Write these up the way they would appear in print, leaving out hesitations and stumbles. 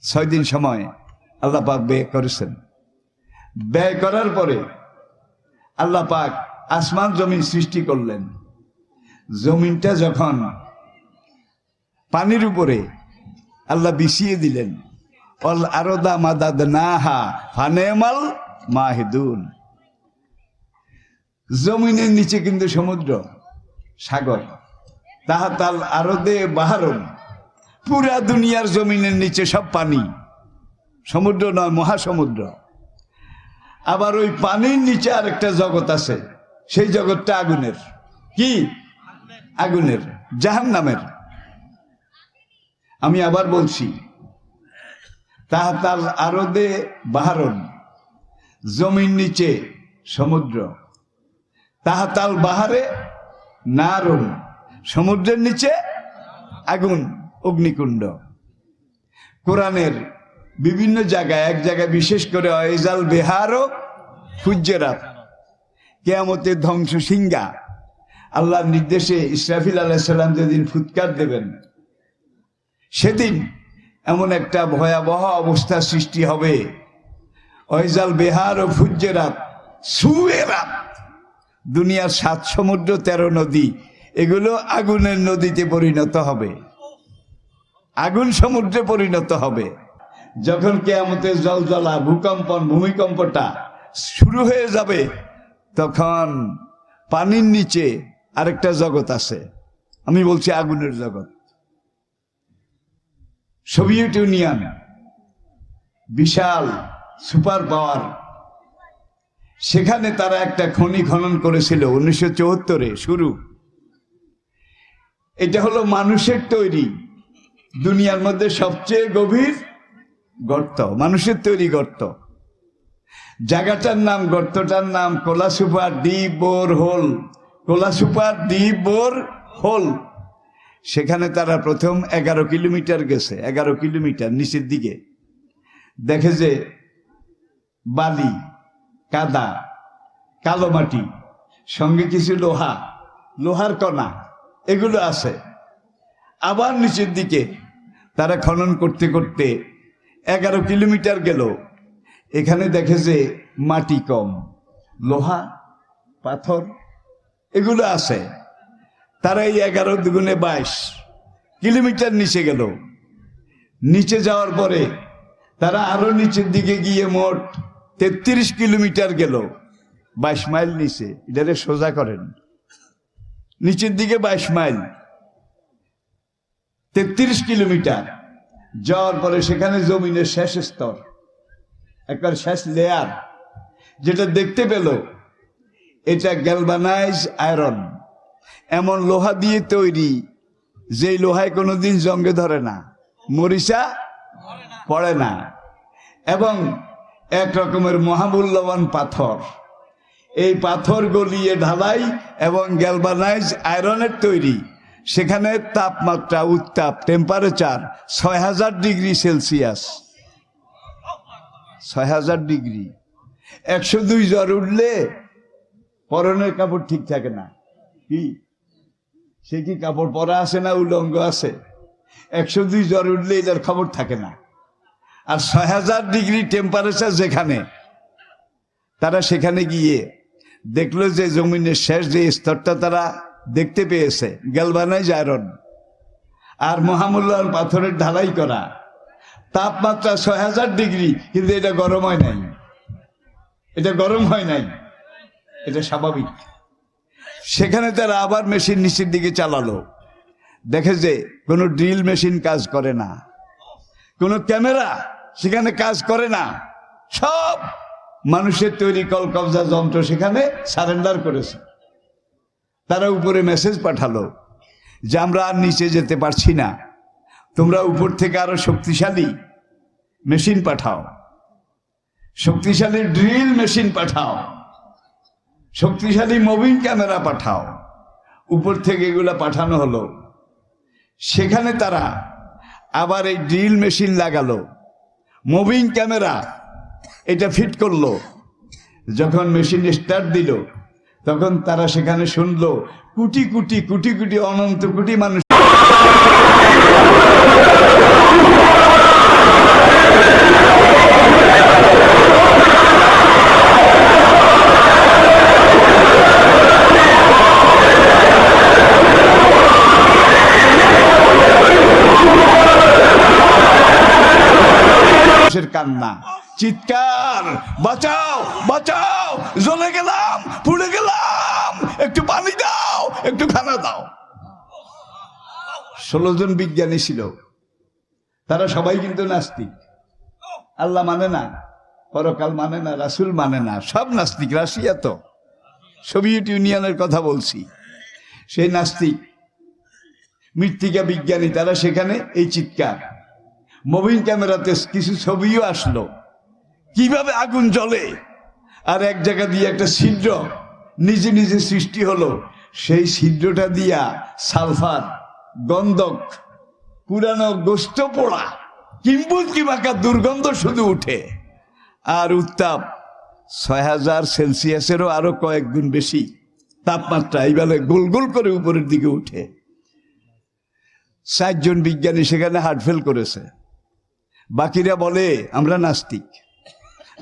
6 দিন সময় আল্লাহ পাক ব্যয় করেছেন। ব্যয় করার পরে আল্লাহ পাক আসমান জমিন সৃষ্টি করলেন। জমিনটা যখন পানির উপরে আল্লাহ বিছিয়ে দিলেন, অল আরদা মাদাদনাহা ফানেমাল মাহিদুন। জমিনের নিচে কিন্তু সমুদ্র, সাগর। তাহাতাল আরদে বাহারুন, পুরা দুনিয়ার জমিনের নিচে সব পানি, সমুদ্র নয়, মহাসমুদ্র। আবার ওই পানির নিচে আরেকটা জগৎ আছে, সেই জগৎটা আগুনের। কি? আগুনের, জাহান্নামের। আমি আবার বলছি, তাহাতাল আরদে বাহারুন, জমির নিচে সমুদ্র। তাহাতাল বাহারে নারুন, সমুদ্রের নিচে আগুন, অগ্নিকুণ্ড। কোরআনের বিভিন্ন জায়গায়, এক জায়গায় বিশেষ করে ওয়াইজাল বিহারও ফুজ্জিরাত, কিয়ামতের ধ্বংস সিংহা, আল্লাহর নির্দেশে ইসরাফিল আলাইহিস সালাম যেদিন ফুৎকার দেবেন, সেদিন এমন একটা ভয়াবহ অবস্থা সৃষ্টি হবে। ওয়াইজাল বিহারও ফুজ্জিরাত সুয়েরাত, দুনিয়ার 7 সমুদ্র 13 নদী, এগুলো আগুনের নদীতে পরিণত হবে, আগুন সমুদ্রে পরিণত হবে। যখন কিয়ামতের জলজলা, ভূকম্পন, ভূমিকম্পটা শুরু হয়ে যাবে, তখন পানির নিচে আরেকটা জগৎ আছে, আমি বলছি আগুনের জগৎ। সোভিয়েত ইউনিয়ন বিশাল সুপার পাওয়ার, সেখানে তারা একটা খনি খনন করেছিল 1974-এ শুরু। এটা হলো মানুষের তৈরি দুনিয়ার মধ্যে সবচেয়ে গভীর গর্ত, মানুষের তৈরি গর্ত। জায়গাটার নাম, গর্তটার নাম Kola super deep bore hole, Kola super deep bore hole. সেখানে তারা প্রথম 11 কিলোমিটার গেছে, 11 কিলোমিটার নিচের দিকে। দেখে যে বালি, কাদা, কালো মাটি, সঙ্গে কিছু লোহা, লোহার কণা, এগুলো আছে। আবার নিচের দিকে তারা খনন করতে করতে 11 কিলোমিটার গেল, এখানে দেখে যে মাটি কম, লোহা, পাথর এগুলো আছে। তারা এই 11 দুগুণে 22 কিলোমিটার নিচে গেল। নিচে যাওয়ার পরে তারা আরো নিচের দিকে গিয়ে মোট 33 কিলোমিটার গেল, 22 মাইল নিচে। এটারে সোজা করেন, নিচের দিকে 22 মাইল, 33 কিলোমিটার যাওয়ার পরে সেখানে জমিনের শেষ স্তর, একবার শেষ লেয়ার, যেটা দেখতে পেল এটা গ্যালভানাইজ আয়রন, এমন লোহা দিয়ে তৈরি যেই লোহায় কোনোদিন জঙ্গে ধরে না, মরিচা পড়ে না, এবং এক রকমের মহামূল্যবান পাথর। এই পাথর গলিয়ে ঢালাই এবং গ্যালভানাইজ আয়রনের তৈরি। সেখানে তাপমাত্রা, উত্তাপ, টেম্পারেচার 6000 ডিগ্রি সেলসিয়াস, 6000 ডিগ্রি। 102 জ্বর উঠলে পরনের কাপড় ঠিক থাকে না। কি সে কি কাপড় পরা আছে না উলঙ্গ আছে? 102 জ্বর উঠলে এটার খবর থাকে না। আর 6000 ডিগ্রি টেম্পারেচার যেখানে, তারা সেখানে গিয়ে দেখলো যে জমিনের শেষ যে স্তরটা তারা দেখতে পেয়েছে, গ্যালভানাইজ আয়রন আর মহামূল্যবান পাথরের ঢালাই করা। তাপমাত্রা 6000 ডিগ্রি, কিন্তু এটা গরম হয় নাই, এটা গরম হয় নাই, এটা স্বাভাবিক। সেখানে তারা আবার মেশিন নিচের দিকে চালালো, দেখে যে কোনো ড্রিল মেশিন কাজ করে না, কোনো ক্যামেরা সেখানে কাজ করে না, সব মানুষের তৈরি কলকবজা যন্ত্র সেখানে সারেন্ডার করেছে। তারা উপরে মেসেজ পাঠালো যে আমরা আর নিচে যেতে পারছি না, তোমরা উপর থেকে আরো শক্তিশালী মেশিন পাঠাও, শক্তিশালী ড্রিল মেশিন পাঠাও, শক্তিশালী মুভিং ক্যামেরা পাঠাও। উপর থেকে এগুলা পাঠানো হলো। সেখানে তারা আবার এই ড্রিল মেশিন লাগালো, মুভিং ক্যামেরা এটা ফিট করলো। যখন মেশিন স্টার্ট দিল, তখন তারা সেখানে শুনলো কোটি কোটি কোটি কোটি অনন্ত কোটি মানুষ মানুষের কান্না, চিৎকার, বাঁচাও বাঁচাও, জ্বলে গেলাম, পুড়ে গেলাম, একটু পানি দাও, একটু খানা দাও। 16 জন বিজ্ঞানী ছিল, তারা সবাই কিন্তু নাস্তিক। আল্লাহ মানে না, পরকাল মানে না, রাসূল মানে না, সব নাস্তিক। রাশিয়া তো সোভিয়েত ইউনিয়নের কথা বলছি, সেই নাস্তিক মৃত্তিকা বিজ্ঞানী, তারা সেখানে এই চিৎকার। মোবাইল ক্যামেরাতে কিছু ছবিও আসলো কিভাবে আগুন জ্বলে, আর এক জায়গা দিয়ে একটা ছিদ্র নিজে নিজে সৃষ্টি হলো, সেই ছিদ্রটা দিয়া সালফার, গন্ধক, পুরানো গোস্ত পোড়া, কিম্বুদকি মাখা দুর্গন্ধ শুধু উঠে। আর উত্তাপ 6000 সেলসিয়াসেরও আরো কয়েক গুণ বেশি তাপমাত্রা এইভাবে গোল গোল করে উপরের দিকে উঠে। 60 জন বিজ্ঞানী সেখানে হার্ট ফেল করেছে। বাকিরা বলে আমরা নাস্তিক,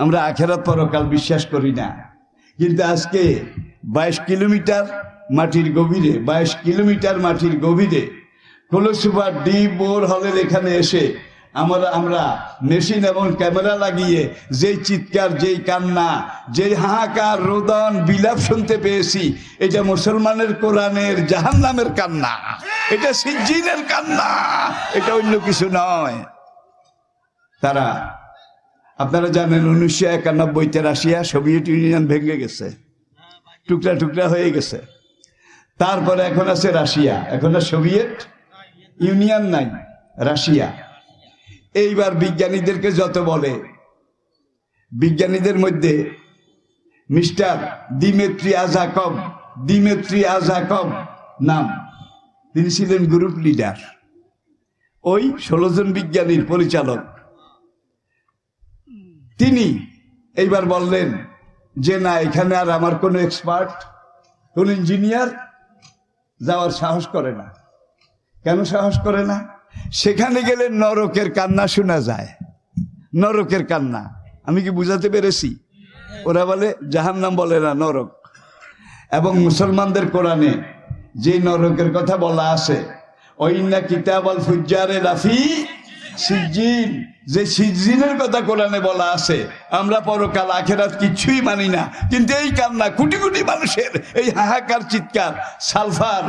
আমরা আখেরাত পরকাল বিশ্বাস করি না। কিন্তু আজকে 22 কিলোমিটার মাটির গভীরে, 22 কিলোমিটার মাটির গভীরে কলসুপার ডিপ বোর হলের এখানে এসে আমরা মেশিন এবং ক্যামেরা লাগিয়ে যেই চিৎকার, যেই কান্না, যেই হাহাকার, রোদন, বিলাপ শুনতে পেয়েছি, এটা মুসলমানের কোরআনের জাহান্নামের কান্না, এটা সিজ্জিনের কান্না, এটা অন্য কিছু নয়। তারা, আপনারা জানেন 1991-তে রাশিয়া, সোভিয়েত ইউনিয়ন ভেঙে গেছে, টুকরা টুকরা হয়ে গেছে। তারপরে এখন আছে রাশিয়া, এখন আর সোভিয়েত ইউনিয়ন নাই, রাশিয়া। এইবার বিজ্ঞানীদেরকে যত বলে, বিজ্ঞানীদের মধ্যে মিস্টার দিমেত্রি আজাকভ নাম, তিনি ছিলেন গ্রুপ লিডার, ওই 16 জন বিজ্ঞানীর পরিচালক। তিনি এইবার বললেন যে না, এখানে আর আমার কোনো এক্সপার্ট, কোন ইঞ্জিনিয়ার যাওয়ার সাহস করে না। কেন সাহস করে না? সেখানে গেলে নরকের কান্না শোনা যায়, নরকের কান্না। আমি কি বুঝাতে পেরেছি? ওরা বলে জাহান্নাম, বলে না নরক। এবং মুসলমানদের কোরআনে যে নরকের কথা বলা আছে, ওয়াইন্না কিতাবাল ফুজ্জারে লাফি সিজ্জিন, যে সিজ্জিনের কথা কোরআনে বলা আছে। আমরা পরকাল আখেরাত কিচ্ছুই মানি না, কিন্তু এই কান্না, কোটি কোটি মানুষের এই হাহাকার চিৎকার, সালফার,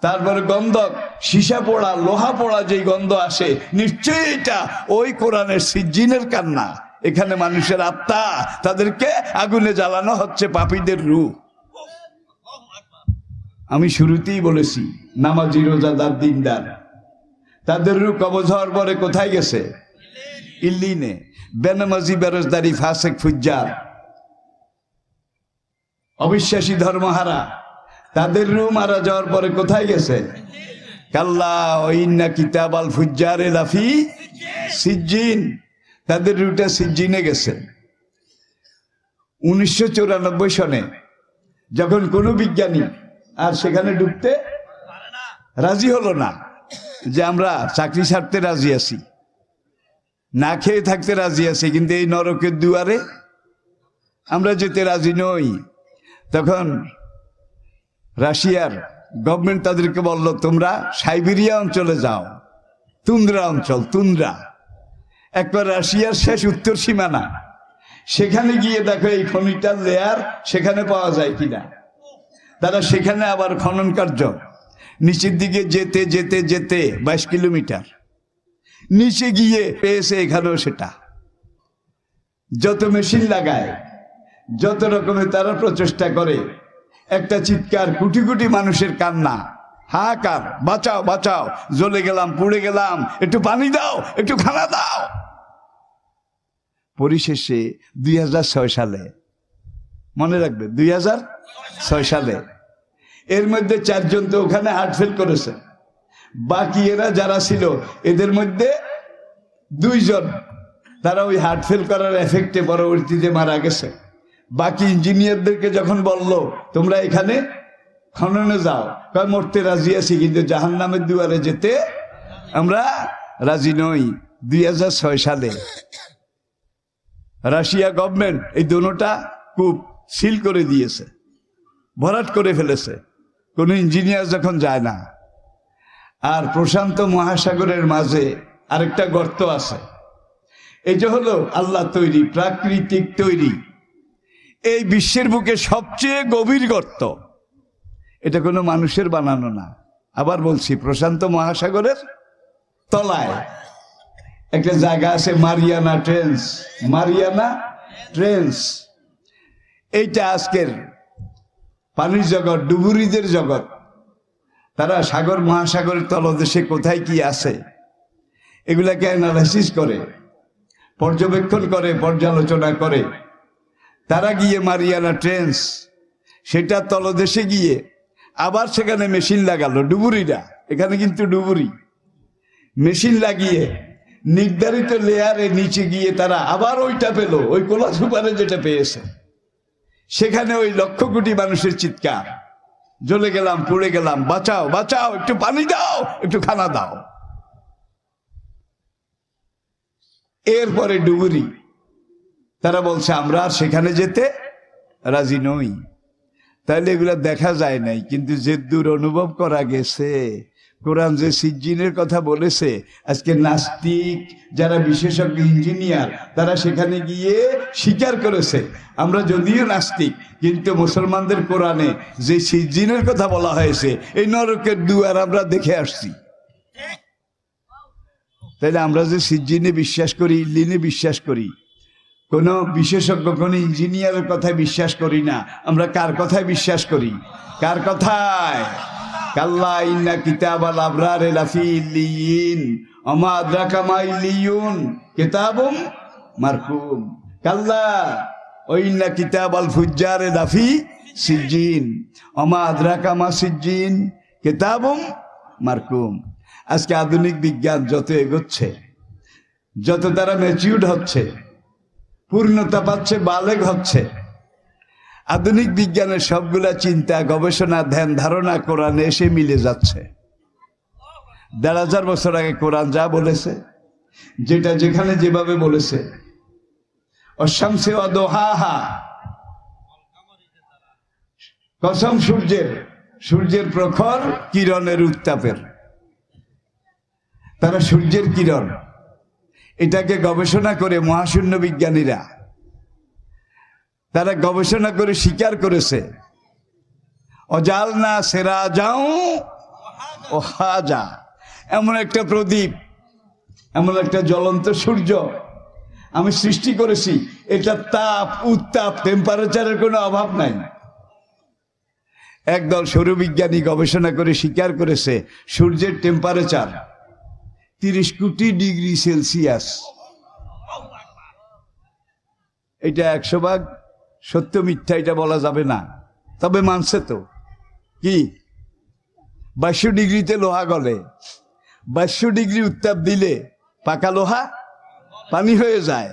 তারপরে গন্ধক, সীসা পোড়া, লোহা পোড়া যেই গন্ধ আসে, নিশ্চয়ই এটা ওই কোরআনের সিজ্জিনের কান্না। এখানে মানুষের আত্মা, তাদেরকে আগুনে জ্বালানো হচ্ছে, পাপীদের রূহ। আমি শুরুতেই বলেছি, নামাজি, রোজাদার, দিনদার, তাদের রূহ কবজ হওয়ার পরে কোথায় গেছে? ইল্লিনে। বেনামাজি, বেরোজদারি, ফাসেক, ফুজ্জার, অবিশ্বাসী, ধর্মহারা, তাদের রূহ মারা যাওয়ার পরে কোথায় গেছে? কাল্লা ইন্না কিতাবাল ফুজ্জারে লাফি সিজ্জিন, তাদের রূহটা সিজ্জিনে গেছে। 1994 সনে যখন কোনো বিজ্ঞানী আর সেখানে ঢুকতে রাজি হলো না, যে আমরা চাকরি ছাড়তে রাজি আছি, না খেয়ে থাকতে রাজি আছি, কিন্তু এই নরকের দুয়ারে আমরা যেতে রাজি নই, তখন রাশিয়ার গভর্নমেন্ট তাদেরকে বলল, তোমরা সাইবেরিয়া অঞ্চলে যাও, তুন্দ্রা অঞ্চল, তুন্দ্রা, একবার রাশিয়ার শেষ উত্তর সীমানা, সেখানে গিয়ে দেখো এই খনিটার লেয়ার সেখানে পাওয়া যায় কিনা। তারা সেখানে আবার খনন কার্য, নিচের দিকে যেতে যেতে যেতে 22 কিলোমিটার নিচে গিয়ে পেয়েছে এখানেও সেটা। যত মেশিন লাগায়, যত রকমের তারা প্রচেষ্টা করে, একটা চিৎকার, কোটি কোটি মানুষের কান্না, হাহাকার, বাঁচাও বাঁচাও, জ্বলে গেলাম, পুড়ে গেলাম, একটু পানি দাও, একটু খানা দাও। পরিশেষে 2006 সালে, মনে রাখবে 2006 সালে, এর মধ্যে 4 জন তো ওখানে হার্ট ফেল করেছে। বাকি এরা যারা ছিল, এদের মধ্যে 2 জন তারা ওই হার্ট ফেল করার এফেক্টে পরবর্তীতে মারা গেছে। বাকি ইঞ্জিনিয়ারদেরকে যখন বলল তোমরা এখানে খননে যাও, কয় মরতে রাজি আছি, কিন্তু জাহান্নামের দুয়ারে যেতে আমরা রাজি নই। 2006 সালে রাশিয়া গভর্নমেন্ট এই দোনোটা কূপ সিল করে দিয়েছে, ভরাট করে ফেলেছে, কোনো ইঞ্জিনিয়ার যখন যায় না। আর প্রশান্ত মহাসাগরের মাঝে আরেকটা গর্ত আছে, এটা হলো আল্লাহ তৈরি, প্রাকৃতিক তৈরি। এই বিশ্বের বুকে সবচেয়ে গভীর গর্ত, এটা কোনো মানুষের বানানো না। আবার বলছি, প্রশান্ত মহাসাগরের তলায় একটা জায়গা আছে, মারিয়ানা ট্রেঞ্চ। মারিয়ানা ট্রেঞ্চ এইটা আজকের পানির জগৎ, ডুবুরিদের জগৎ। তারা সাগর মহাসাগরের তলদেশে কোথায় কি আছে এগুলাকে অ্যানালাইসিস করে, পর্যবেক্ষণ করে, পর্যালোচনা করে। তারা গিয়ে মারিয়ানা ট্রেঞ্চ, সেটা তলদেশে গিয়ে আবার সেখানে মেশিন লাগালো ডুবুরিরা। এখানে কিন্তু ডুবুরি, মেশিন লাগিয়ে নির্ধারিত লেয়ারে নিচে গিয়ে তারা আবার ওইটা পেল, ওই কোলা সুপারে যেটা পেয়েছে। সেখানে ওই লক্ষ কোটি মানুষের চিৎকার, জ্বলে গেলাম, পুড়ে গেলাম, বাঁচাও বাঁচাও, একটু পানি দাও, একটু খানা দাও। এরপরে ডুবুরি তারা বলছে আমরা আর সেখানে যেতে রাজি নই। তাহলে এগুলা দেখা যায় নাই, কিন্তু যে দূর অনুভব করা গেছে, কোরআন যে সিজ্জিনের কথা বলেছে, আজকে নাস্তিক যারা বিশেষজ্ঞ ইঞ্জিনিয়ার তারা সেখানে গিয়ে স্বীকার করেছে আমরা যদিও নাস্তিক, কিন্তু মুসলমানদের কোরআনে যে সিজ্জিনের কথা বলা হয়েছে, এই নরকের দুয়ার আমরা দেখে আসছি। তাইলে আমরা যে সিজ্জিনে বিশ্বাস করি, ইল্লিনে বিশ্বাস করি, কোন বিশেষজ্ঞ, কোন ইঞ্জিনিয়ারের কথায় বিশ্বাস করি না। আমরা কার কথায় বিশ্বাস করি? কার কথায়? কাল্লা ইন্না কিতাবাল আবরারে লাফি ইল্লিয়িন ওমা আদরাকা মা ইল্লিয়ুন কিতাবুম মারকুম। কাল্লা ও ইন্না কিতাবাল ফুজ্জারে লাফি সিজ্জিন ওমা আদরাকা মা সিজ্জিন কিতাবুম মারকুম। আজকে আধুনিক বিজ্ঞান যত এগোচ্ছে, যত তারা ম্যাচিউরড হচ্ছে, পূর্ণতা পাচ্ছে, বালেগ হচ্ছে, আধুনিক বিজ্ঞানের সবগুলা চিন্তা, গবেষণা, ধ্যান ধারণা কোরআনে এসে মিলে যাচ্ছে। ১,৫০০ বছর আগে কোরআন যা বলেছে, যেটা যেখানে যেভাবে বলেছে, অশামসি ওয়া দুহাহা, কসম সূর্যের প্রখর কিরণের উত্তাপের। তারা সূর্যের কিরণ এটাকে গবেষণা করে, মহাশূন্য বিজ্ঞানীরা তারা গবেষণা করে স্বীকার করেছে, অজালনা সিরাজাও ওয়াহাজা, এমন একটা প্রদীপ, এমন একটা জ্বলন্ত সূর্য আমি সৃষ্টি করেছি, এটা তাপ, উত্তাপ, টেম্পারেচারের কোনো অভাব নাই। একদল সৌরবিজ্ঞানী গবেষণা করে স্বীকার করেছে সূর্যের টেম্পারেচার 30 কোটি ডিগ্রি সেলসিয়াস। এটা 100 ভাগ সত্য মিথ্যা এটা বলা যাবে না, তবে মানছে তো। কি 2200 ডিগ্রিতে লোহা গলে, 2200 ডিগ্রি উত্তাপ দিলে পাকা লোহা পানি হয়ে যায়।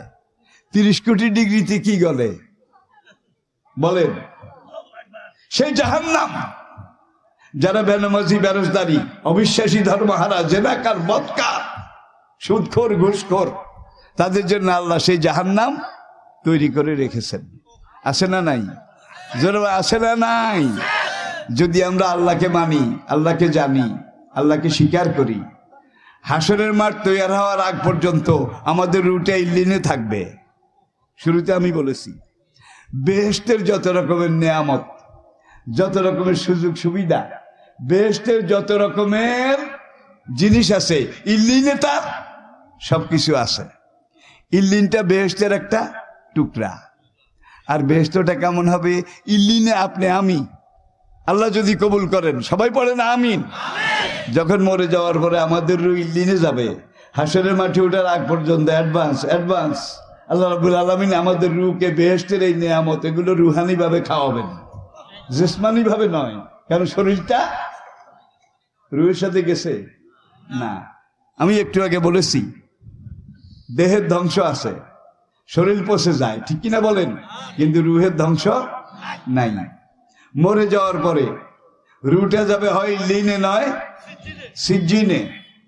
30 কোটি ডিগ্রিতে কি গলে বলেন? সেই জাহান্নাম। যারা বেনামাজি, বেরোজদারি, অবিশ্বাসী, ধর্মহারা, জেনাকার, বদকার, সুদখোর, ঘুষখোর, তাদের জন্য আল্লাহ সেই জাহান্নাম তৈরি করে রেখেছেন। আছে না নাই? জোরে আছে না নাই? যদি আমরা আল্লাহকে মানি, আল্লাহকে জানি, আল্লাহকে স্বীকার করি, হাসরের মাঠ তৈরি হওয়ার আগ পর্যন্ত আমাদের রুটে ইল্লিনে থাকবে। শুরুতে আমি বলেছি, বেহেশতের যত রকমের নেয়ামত, যত রকমের সুযোগ সুবিধা, বেহেশতের যত রকমের জিনিস আছে, ইল্লিনে তার সবকিছু আছে। ইল্লিনটা বেহেশতের একটা টুকরা। আর বেহেশতটা কেমন হবে? ইল্লিনে আপনি, আমি, আল্লাহ যদি কবুল করেন, সবাই পড়ে না আমিন। যখন মরে যাওয়ার পরে আমাদের রূহ ইল্লিনে যাবে, হাসরের মাঠে ওঠার আগ পর্যন্ত অ্যাডভান্স আল্লাহ রাব্বুল আলামিন আমাদের রূহকে বেহেশতের এই নেয়ামত এগুলো রুহানি ভাবে খাওয়াবেন, জিসমানি ভাবে নয়। কারণ শরীরটা রুহের সাথে গেছে না। আমি একটু আগে বলেছি দেহের ধ্বংস আছে, শরীর পচে যায়, ঠিক কিনা বলেন? কিন্তু রুহের ধ্বংস নাই। মরে যাওয়ার পরে রুহটা যাবে হয় ইল্লিনে নয় সিজ্জিনে।